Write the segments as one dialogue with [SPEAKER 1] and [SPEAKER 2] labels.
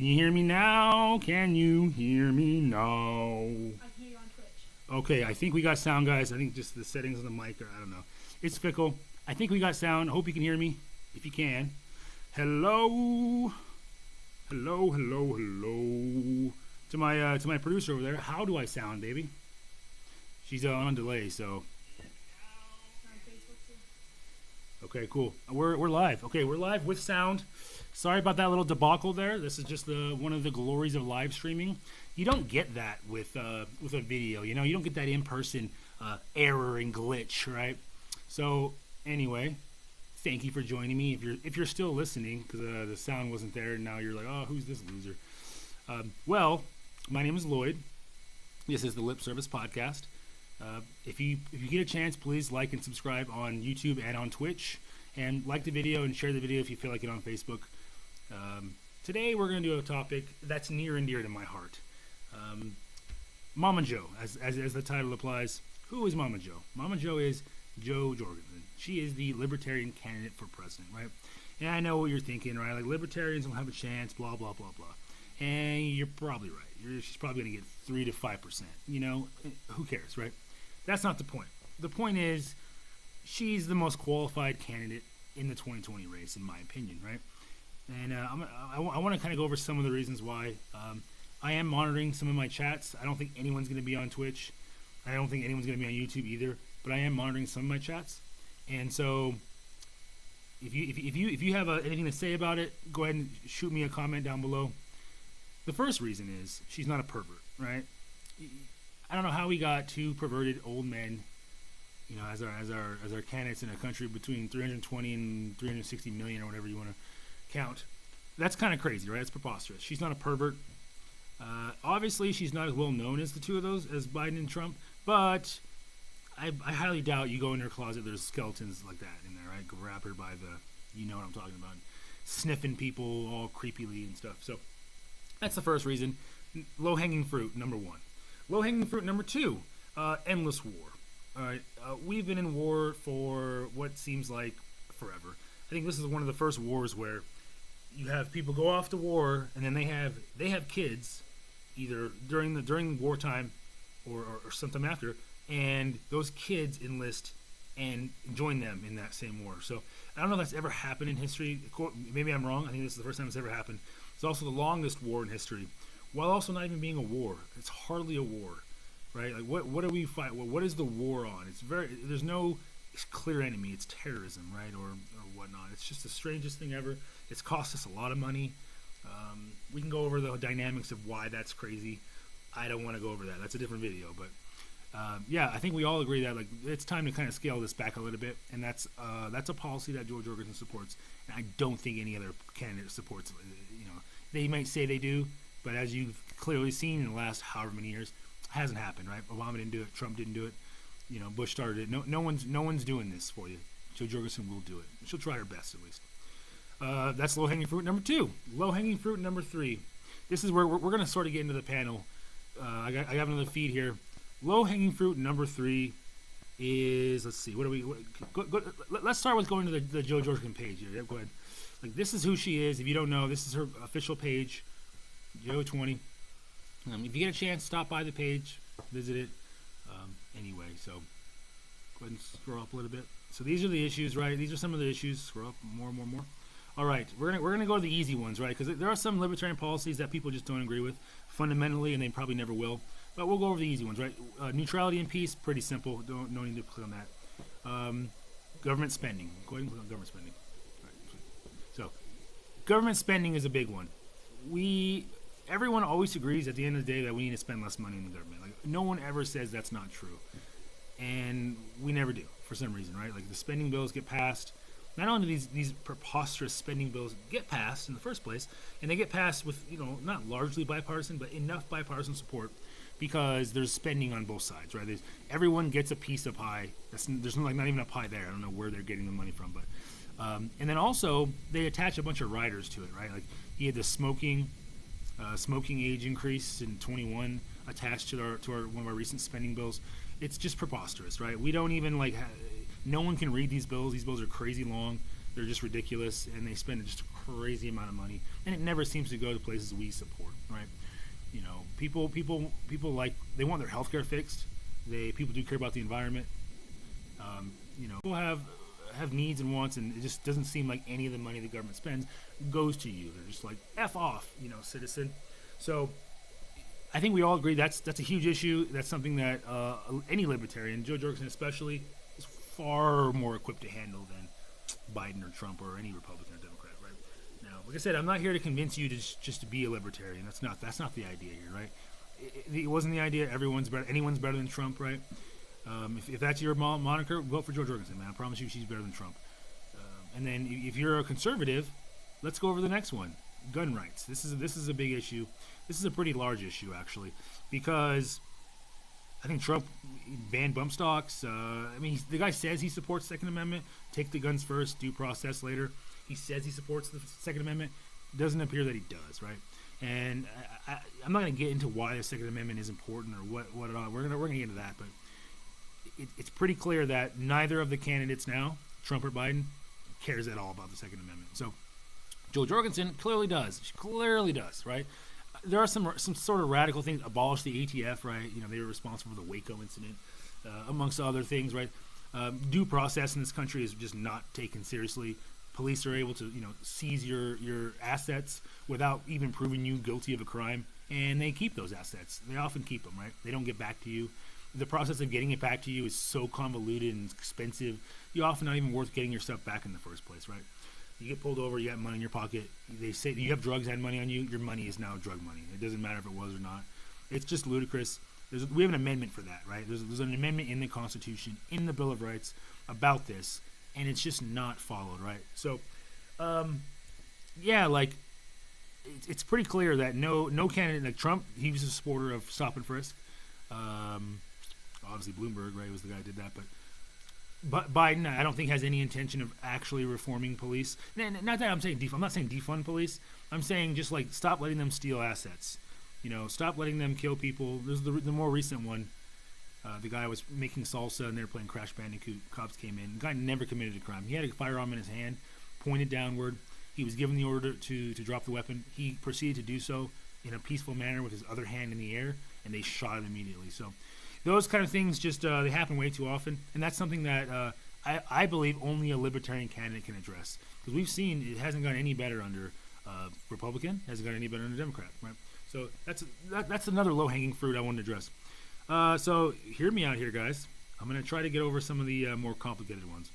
[SPEAKER 1] Can you hear me now? Can you hear me now?
[SPEAKER 2] I can hear you on Twitch.
[SPEAKER 1] Okay, I think we got sound, guys. I think just the settings on the mic, or I don't know. It's fickle. I think we got sound. I hope you can hear me. If you can. Hello. Hello, hello, hello. To my producer over there. How do I sound, baby? She's on delay, so.
[SPEAKER 2] On Facebook too.
[SPEAKER 1] Okay, cool. We're live. Okay, we're live with sound. Sorry about that little debacle there. This is just one of the glories of live streaming. You don't get that with a video. You know, you don't get that in-person error and glitch, right? So anyway, thank you for joining me. If you're still listening, because the sound wasn't there, and now you're like, oh, who's this loser? Well, my name is Lloyd. This is the Lip Service Podcast. If you get a chance, please like and subscribe on YouTube and on Twitch, and like the video and share the video if you feel like it on Facebook. Today we're going to do a topic that's near and dear to my heart. Mama Joe, as the title applies. Who is Mama Joe? Mama Joe is Jo Jorgensen. She is the libertarian candidate for president, right? And I know what you're thinking, right? Like, libertarians don't have a chance, blah, blah, blah, blah. And you're probably right. She's probably going to get 3 to 5%. You know, who cares, right? That's not the point. The point is, she's the most qualified candidate in the 2020 race, in my opinion, right? And I want to kind of go over some of the reasons why. I am monitoring some of my chats. I don't think anyone's going to be on Twitch. I don't think anyone's going to be on YouTube either. But I am monitoring some of my chats. And so, if you have anything to say about it, go ahead and shoot me a comment down below. The first reason is she's not a pervert, right? I don't know how we got two perverted old men, you know, as our candidates in a country between 320 and 360 million or whatever you want to count. That's kind of crazy, right? It's preposterous. She's not a pervert. Obviously, she's not as well known as the two of those, as Biden and Trump, but I highly doubt you go in her closet, there's skeletons like that in there, right? Grab her by the, you know what I'm talking about, sniffing people all creepily and stuff. So that's the first reason. Low-hanging fruit, number one. Low-hanging fruit, number two, endless war. All right, we've been in war for what seems like forever. I think this is one of the first wars where you have people go off to war, and then they have kids, either during wartime or sometime after, and those kids enlist and join them in that same war. So I don't know if that's ever happened in history. Maybe I'm wrong. I think this is the first time it's ever happened. It's also the longest war in history, while also not even being a war. It's hardly a war, right? Like what do we fight? What is the war on? There's no clear enemy. It's terrorism, right, or whatnot. It's just the strangest thing ever. It's cost us a lot of money. We can go over the dynamics of why that's crazy. I don't want to go over that. That's a different video. But yeah, I think we all agree that like it's time to kind of scale this back a little bit, and that's a policy that Jo Jorgensen supports, and I don't think any other candidate supports it. You know, they might say they do, but as you've clearly seen in the last however many years, it hasn't happened, right? Obama didn't do it. Trump didn't do it. You know, Bush started it. No one's doing this for you. Jo Jorgensen will do it. She'll try her best, at least. That's low-hanging fruit number two. Low-hanging fruit number three. This is where we're going to sort of get into the panel. I have another feed here. Low-hanging fruit number three is, let's see, let's start with going to the Jo Jorgensen page here. Yeah, go ahead. Like, this is who she is. If you don't know, this is her official page, Jo20. If you get a chance, stop by the page, visit it. Anyway, so go ahead and scroll up a little bit. So these are the issues, right? These are some of the issues. Scroll up more. All right, we're gonna go to the easy ones, right? Because there are some libertarian policies that people just don't agree with fundamentally, and they probably never will. But we'll go over the easy ones, right? Neutrality and peace, pretty simple. No need to click on that. Government spending. Go ahead and click on government spending. All right. So, government spending is a big one. Everyone always agrees at the end of the day that we need to spend less money in the government. Like, no one ever says that's not true, and we never do for some reason, right? Like, the spending bills get passed. Not only do these preposterous spending bills get passed in the first place, and they get passed with, you know, not largely bipartisan, but enough bipartisan support because there's spending on both sides, right? Everyone gets a piece of pie. There's not even a pie there. I don't know where they're getting the money from, but and then also they attach a bunch of riders to it, right? Like, you had the smoking age increase in 21 attached to one of our recent spending bills. It's just preposterous, right? We don't even no one can read these bills. These bills are crazy long. They're just ridiculous, and they spend just a crazy amount of money, and it never seems to go to places we support, right? You know, people like, they want their healthcare fixed. People do care about the environment. You know, people have needs and wants, and it just doesn't seem like any of the money the government spends goes to you. They're just like, F off, you know, citizen. So I think we all agree that's a huge issue. That's something that any libertarian, Joe Jorgensen especially, is far more equipped to handle than Biden or Trump or any Republican or Democrat, right? Now, like I said, I'm not here to convince you to just to be a libertarian. That's not the idea here, right? It wasn't the idea anyone's better than Trump, right? If that's your moniker, vote for Jo Jorgensen, man. I promise you she's better than Trump. And then if you're a conservative, let's go over the next one. Gun rights. This is a big issue. This is a pretty large issue, actually, because I think Trump banned bump stocks. I mean, the guy says he supports the Second Amendment. Take the guns first, due process later. He says he supports the Second Amendment. Doesn't appear that he does, right? And I'm not going to get into why the Second Amendment is important or what at all. We're gonna get into that, but it's pretty clear that neither of the candidates now, Trump or Biden, cares at all about the Second Amendment. So Jo Jorgensen clearly does. She clearly does, right? There are some sort of radical things. Abolish the ATF, right? You know, they were responsible for the Waco incident, amongst other things, right? Due process in this country is just not taken seriously. Police are able to, you know, seize your assets without even proving you guilty of a crime, and they keep those assets. They often keep them, right? They don't get back to you. The process of getting it back to you is so convoluted and expensive. You're often not even worth getting your stuff back in the first place, right? You get pulled over, you got money in your pocket. They say you have drugs and money on you. Your money is now drug money. It doesn't matter if it was or not. It's just ludicrous. We have an amendment for that, right? There's an amendment in the Constitution, in the Bill of Rights, about this, and it's just not followed, right? So, yeah, like it's pretty clear that no candidate, like Trump, he was a supporter of stop and frisk. Obviously, Bloomberg, right, was the guy who did that, but Biden, I don't think has any intention of actually reforming police. Not that I'm saying I'm not saying defund police. I'm saying just like stop letting them steal assets. You know, stop letting them kill people. There's the more recent one. The guy was making salsa and they were playing Crash Bandicoot. Cops came in. The guy never committed a crime. He had a firearm in his hand, pointed downward. He was given the order to drop the weapon. He proceeded to do so in a peaceful manner with his other hand in the air, and they shot him immediately. So those kind of things just they happen way too often, and that's something that I believe only a libertarian candidate can address, because we've seen it hasn't gotten any better under Republican, hasn't gotten any better under Democrat, right? So that's another low-hanging fruit I wanted to address. So hear me out here, guys. I'm going to try to get over some of the more complicated ones.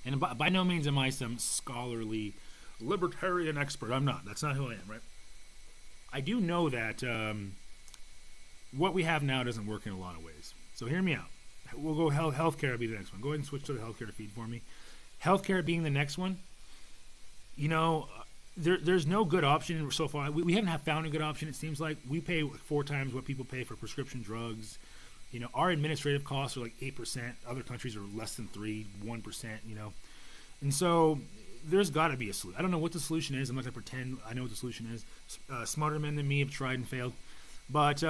[SPEAKER 1] And by no means am I some scholarly libertarian expert. I'm not. That's not who I am, right? I do know that what we have now doesn't work in a lot of ways. So hear me out. We'll go healthcare will be the next one. Go ahead and switch to the healthcare feed for me. Healthcare being the next one. You know, there's no good option so far. We haven't found a good option. It seems like we pay 4 times what people pay for prescription drugs. You know, our administrative costs are like 8%. Other countries are less than 1%. You know, and so there's got to be a solution. I don't know what the solution is. I'm not going to pretend I know what the solution is. Smarter men than me have tried and failed, but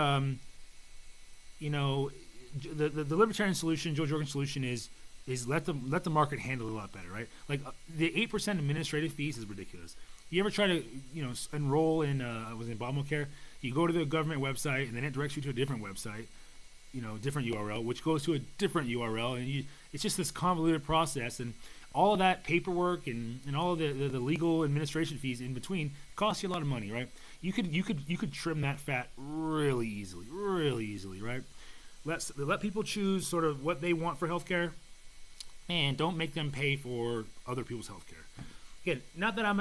[SPEAKER 1] you know, the libertarian solution, Jo Jorgensen's solution is let the market handle it a lot better, right? Like the 8% administrative fees is ridiculous. You ever try to enroll in Obamacare? You go to the government website and then it directs you to a different website, different URL, which goes to a different URL, and it's just this convoluted process, and all of that paperwork and all of the legal administration fees in between cost you a lot of money, right? You could trim that fat really easily, right? Let people choose sort of what they want for healthcare, and don't make them pay for other people's healthcare. Again, not that I'm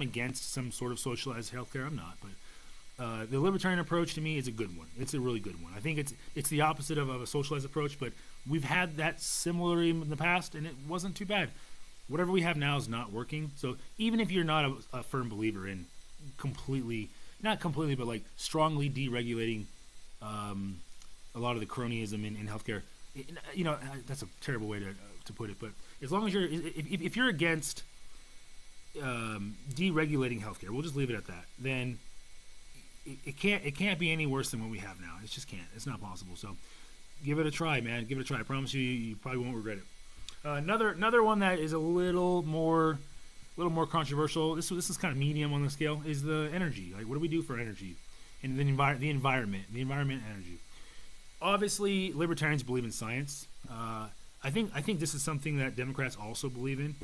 [SPEAKER 1] against some sort of socialized healthcare. I'm not, but the libertarian approach to me is a good one. It's a really good one. I think it's the opposite of a socialized approach, but we've had that similarly in the past, and it wasn't too bad. Whatever we have now is not working. So even if you're not a firm believer in not completely, but like strongly deregulating a lot of the cronyism in healthcare, that's a terrible way to put it. But as long as if you're against deregulating healthcare, we'll just leave it at that. Then it can't be any worse than what we have now. It just can't. It's not possible. So give it a try, man. Give it a try. I promise you probably won't regret it. Another one that is a little more controversial. This is kind of medium on the scale. Is the energy? Like, what do we do for energy? And the environment, energy. Obviously, libertarians believe in science. I think this is something that Democrats also believe in.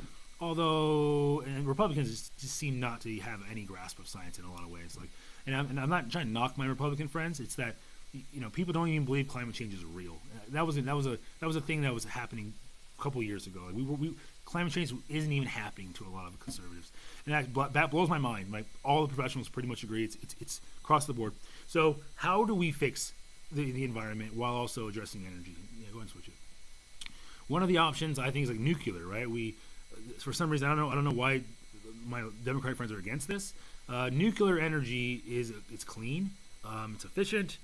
[SPEAKER 1] Although, and Republicans just seem not to have any grasp of science in a lot of ways. Like, and I'm not trying to knock my Republican friends. It's that, you know, people don't even believe climate change is real. That was a thing that was happening a couple years ago. Like climate change isn't even happening to a lot of conservatives, and that blows my mind. Like, all the professionals pretty much agree it's across the board. So how do we fix the environment while also addressing energy? Yeah, go ahead and switch it. One of the options I think is like nuclear, right? For some reason, I don't know why my Democratic friends are against this. Nuclear energy it's clean, it's efficient.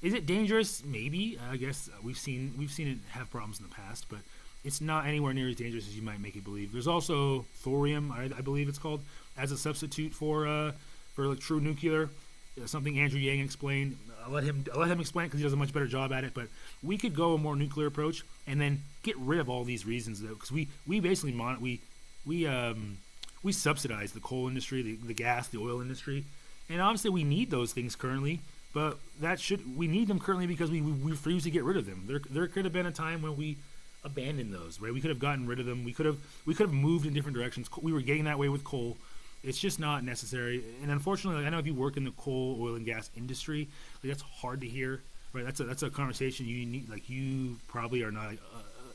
[SPEAKER 1] Is it dangerous? Maybe. I guess we've seen it have problems in the past, but it's not anywhere near as dangerous as you might make it believe. There's also thorium, I believe it's called, as a substitute for like true nuclear. Something Andrew Yang explained. I'll let him explain it because he does a much better job at it. But we could go a more nuclear approach and then get rid of all these reasons, because we basically we subsidize the coal industry, the gas, the oil industry, and obviously we need those things currently. But we need them currently because we refuse to get rid of them. There could have been a time when we abandoned those, right? We could have gotten rid of them. We could have moved in different directions. We were getting that way with coal. It's just not necessary. And unfortunately, like, I know if you work in the coal, oil, and gas industry, like, that's hard to hear, right? That's a conversation you need. Like, you probably are not.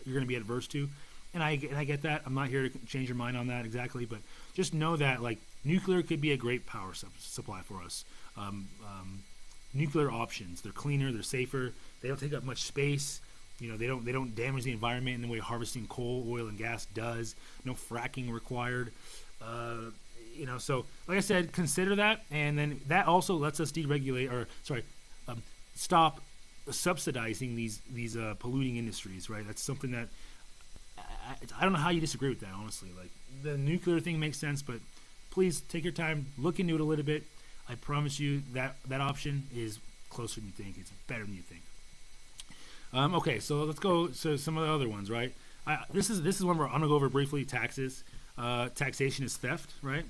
[SPEAKER 1] You're going to be adverse to, and I get that. I'm not here to change your mind on that exactly, but just know that, like, nuclear could be a great power supply for us. Nuclear options, they're cleaner, they're safer, they don't take up much space. You know, they don't damage the environment in the way harvesting coal, oil, and gas does. No fracking required. You know, so like I said, consider that, and then that also lets us stop subsidizing these polluting industries, right? That's something that I don't know how you disagree with that, honestly. Like, the nuclear thing makes sense, but please take your time, look into it a little bit. I promise you that option is closer than you think. It's better than you think. Okay, so let's go to some of the other ones, right? This is one where I'm gonna go over briefly. Taxes. Taxation is theft, right?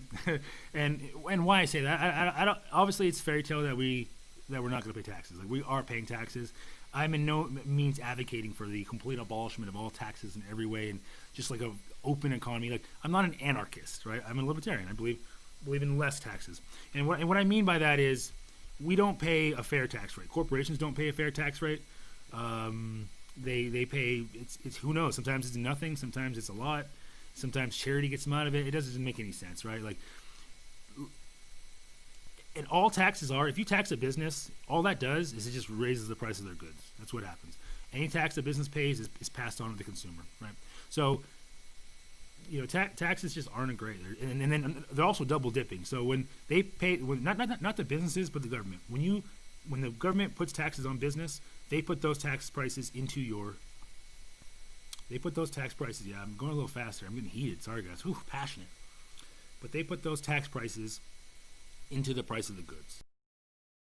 [SPEAKER 1] and why I say that, I don't. Obviously, it's fairy tale that we're not going to pay taxes. Like, we are paying taxes. I'm in no means advocating for the complete abolishment of all taxes in every way and just like a open economy. Like, I'm not an anarchist, right? I'm a libertarian. I believe in less taxes. And what I mean by that is, we don't pay a fair tax rate. Corporations don't pay a fair tax rate. They pay. It's who knows. Sometimes it's nothing. Sometimes it's a lot. Sometimes charity gets them out of it. It doesn't make any sense, right? Like, and all taxes are, if you tax a business, all that does is it just raises the price of their goods. That's what happens. Any tax a business pays is passed on to the consumer, right? So, you know, taxes just aren't great. And then they're also double dipping. So when they pay, not the businesses, but the government. When the government puts taxes on business, they put those tax prices into your. They put those tax prices. Yeah, I'm going a little faster. I'm getting heated. Sorry, guys. Ooh, passionate. But they put those tax prices into the price of the goods.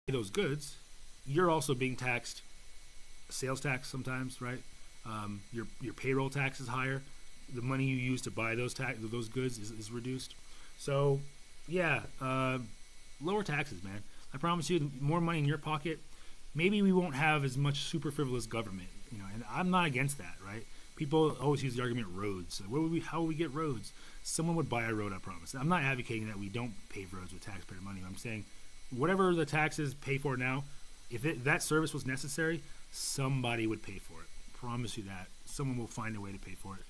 [SPEAKER 1] Those goods, you're also being taxed. Sales tax sometimes, right? Your payroll tax is higher. The money you use to buy those goods is reduced. So, yeah, lower taxes, man. I promise you, more money in your pocket. Maybe we won't have as much super frivolous government, you know. And I'm not against that, right? People always use the argument roads. Like, how would we get roads? Someone would buy a road, I promise. I'm not advocating that we don't pave roads with taxpayer money. I'm saying whatever the taxes pay for now, if that service was necessary, somebody would pay for it. I promise you that. Someone will find a way to pay for it.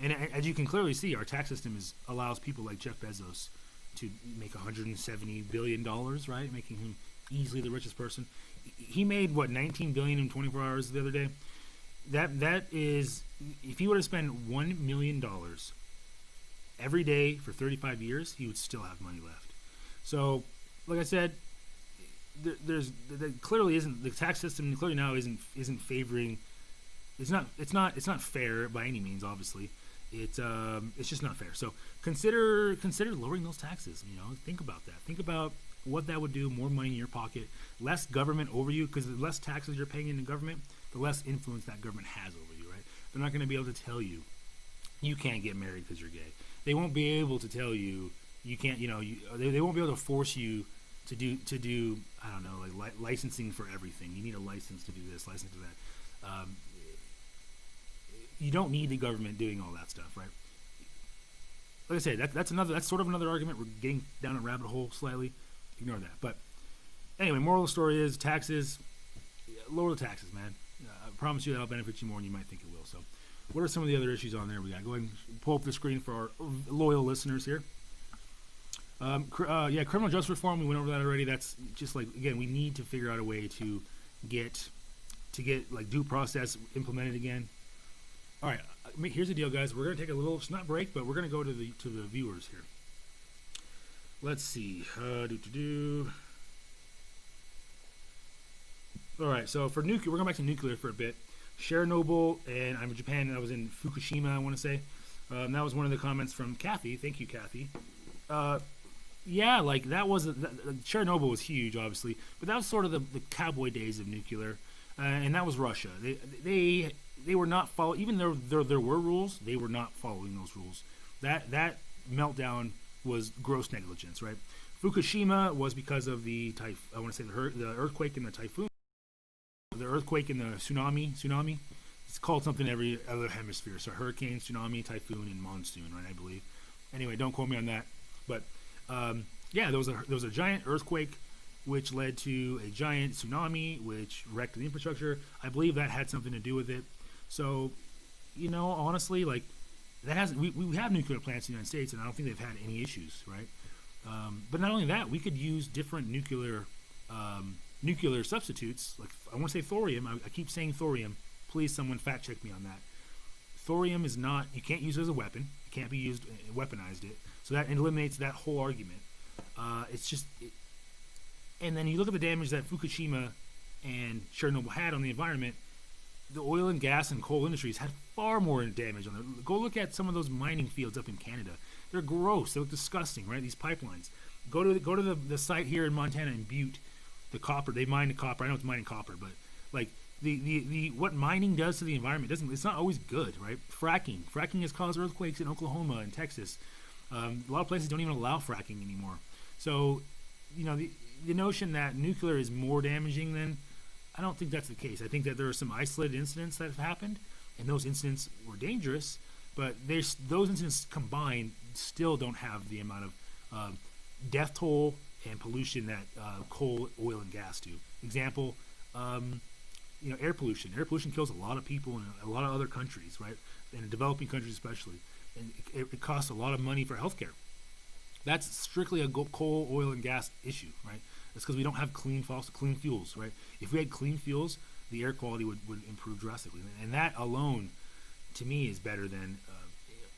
[SPEAKER 1] And as you can clearly see, our tax system allows people like Jeff Bezos to make $170 billion, right? Making him easily the richest person. He made, what, $19 billion in 24 hours the other day? That is, if he were to spend $1 million every day for 35 years, he would still have money left. So, like I said, there clearly isn't, the tax system clearly now isn't favoring. It's not fair by any means. Obviously, it's just not fair. So consider lowering those taxes. You know, think about that. Think about what that would do. More money in your pocket, less government over you, because the less taxes you're paying into government, the less influence that government has over you, right? They're not going to be able to tell you you can't get married because you're gay. They won't be able to tell you you can't. They won't be able to force you to do. I don't know, like licensing for everything. You need a license to do this, license to that. You don't need the government doing all that stuff, right? Like I said, that's sort of another argument. We're getting down a rabbit hole slightly. Ignore that. But anyway, moral of the story is taxes. Lower the taxes, man. I promise you that'll benefit you more than you might think it will. So, what are some of the other issues on there we got? Go ahead and pull up the screen for our loyal listeners here. Criminal justice reform. We went over that already. That's just like, again, we need to figure out a way to get like due process implemented again. All right, here's the deal, guys. We're gonna take a little, it's not break, but we're gonna go to the viewers here. Let's see. All right, so for nuclear, we're going back to nuclear for a bit. Chernobyl, and I'm in Japan. I was in Fukushima, I want to say. That was one of the comments from Kathy. Thank you, Kathy. Yeah, like that was Chernobyl was huge, obviously, but that was sort of the cowboy days of nuclear, and that was Russia. They were not follow, even though there were rules, they were not following those rules. That meltdown was gross negligence, right? Fukushima was because of the the earthquake and the typhoon, the earthquake and the tsunami. It's called something every other hemisphere. So hurricane, tsunami, typhoon, and monsoon, right? I believe. Anyway, don't quote me on that. But there was a giant earthquake, which led to a giant tsunami, which wrecked the infrastructure. I believe that had something to do with it. So, honestly, like that hasn't. We have nuclear plants in the United States, and I don't think they've had any issues, right? But not only that, we could use different nuclear substitutes. Like I want to say thorium. I keep saying thorium. Please, someone fact check me on that. Thorium is not. You can't use it as a weapon. It can't be used. Weaponized it. So that eliminates that whole argument. It's just. And then you look at the damage that Fukushima and Chernobyl had on the environment. The oil and gas and coal industries had far more damage on them. Go look at some of those mining fields up in Canada. They're gross. They look disgusting, right? These pipelines. Go to the site here in Montana in Butte. The copper, they mine the copper. I know it's mining copper, but like the what mining does to the environment it's not always good, right? Fracking has caused earthquakes in Oklahoma and Texas. A lot of places don't even allow fracking anymore. So, the notion that nuclear is more damaging than, I don't think that's the case. I think that there are some isolated incidents that have happened, and those incidents were dangerous, but those incidents combined still don't have the amount of death toll and pollution that coal, oil, and gas do. Example, air pollution. Air pollution kills a lot of people in a lot of other countries, right? In developing countries especially. And it costs a lot of money for healthcare. That's strictly a coal, oil, and gas issue, right? That's because we don't have clean fuels, right? If we had clean fuels, the air quality would improve drastically. And that alone, to me, is better than,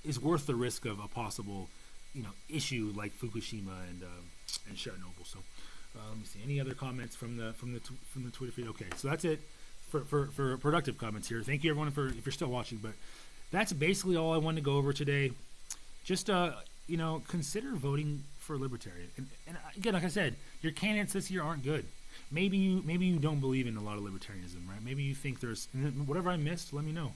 [SPEAKER 1] is worth the risk of a possible, issue like Fukushima and Chernobyl. So let me see. Any other comments from the Twitter feed? Okay, so that's it for productive comments here. Thank you everyone if you're still watching. But that's basically all I wanted to go over today. Just consider voting for Libertarian. And again, like I said, your candidates this year aren't good. Maybe you don't believe in a lot of libertarianism, right? Maybe you think there's whatever I missed. Let me know.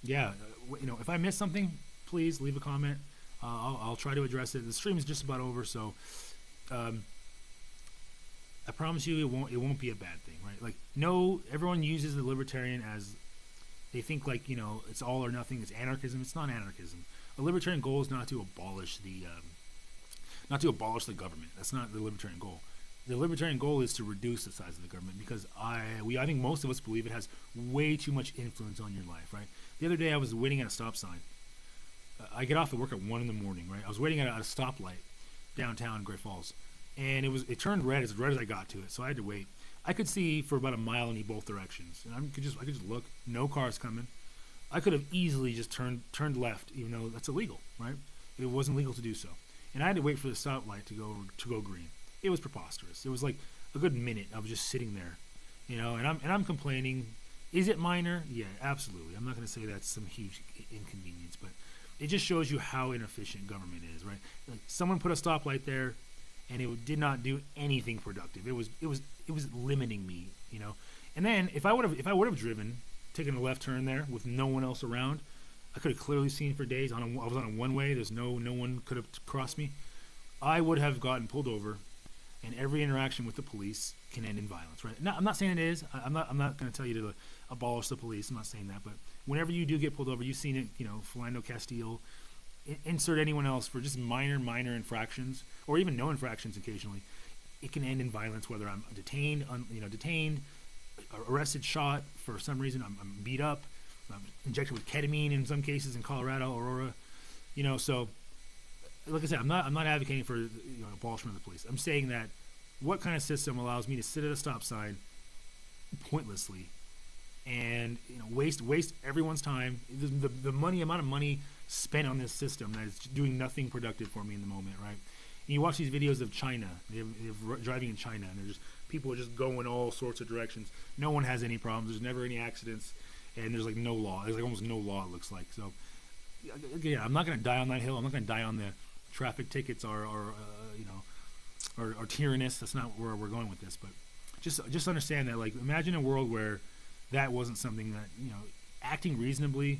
[SPEAKER 1] If I missed something, please leave a comment. I'll try to address it. The stream is just about over, so I promise you it won't be a bad thing, right? Like, no, everyone uses the libertarian as they think like it's all or nothing. It's anarchism. It's not anarchism. A libertarian goal is not to abolish the government. That's not the libertarian goal. The libertarian goal is to reduce the size of the government because I think most of us believe it has way too much influence on your life, right? The other day I was waiting at a stop sign. I get off of work at 1 a.m, right? I was waiting at a stoplight downtown Great Falls, and it turned red as I got to it, so I had to wait. I could see for about a mile in both directions, and I could just look. No cars coming. I could have easily just turned left, even though that's illegal, right? It wasn't legal to do so, and I had to wait for the stoplight to go green. It was preposterous. It was like a good minute of just sitting there, and I'm complaining. Is it minor? Yeah, absolutely. I'm not going to say that's some huge inconvenience, but it just shows you how inefficient government is, right? Like someone put a stoplight there, and it did not do anything productive. It was limiting me, And then if I would have driven taking a left turn there with no one else around. I could have clearly seen for days. I was on a one-way. There's no one could have crossed me. I would have gotten pulled over, and every interaction with the police can end in violence. Right? Now, I'm not saying it is. I'm not going to tell you to abolish the police. I'm not saying that. But whenever you do get pulled over, you've seen it. You know, Philando Castile. Insert anyone else for just minor infractions, or even no infractions occasionally. It can end in violence. Whether I'm detained, arrested, shot for some reason. I'm beat up. I'm injected with ketamine in some cases in Colorado, Aurora. You know, so like I said, I'm not advocating for abolishment of the police. I'm saying that what kind of system allows me to sit at a stop sign pointlessly and waste everyone's time, the amount of money spent on this system that is doing nothing productive for me in the moment, right? And you watch these videos of China, they're driving in China, and people are just going all sorts of directions. No one has any problems. There's never any accidents, and there's like no law. There's like almost no law, it looks like. So, yeah, I'm not going to die on that hill. I'm not going to die on the traffic tickets are tyrannous. That's not where we're going with this. But just understand that, like, imagine a world where that wasn't something that acting reasonably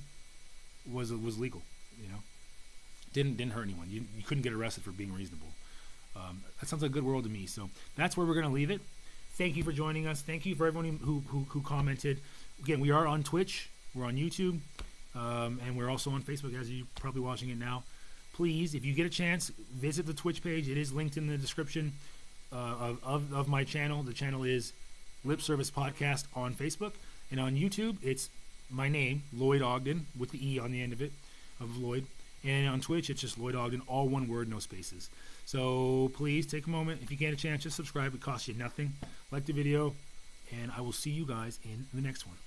[SPEAKER 1] was legal. Didn't hurt anyone. You couldn't get arrested for being reasonable. That sounds like a good world to me. So that's where we're going to leave it. Thank you for joining us. Thank you for everyone who commented. Again, we are on Twitch. We're on YouTube. And we're also on Facebook, as you're probably watching it now. Please, if you get a chance, visit the Twitch page. It is linked in the description of my channel. The channel is Lip Service Podcast on Facebook. And on YouTube, it's my name, Lloyd Ogden, with the E on the end of it, of Lloyd. And on Twitch, it's just Lloyd Ogden, all one word, no spaces. So please take a moment. If you get a chance, just subscribe. It costs you nothing. Like the video, and I will see you guys in the next one.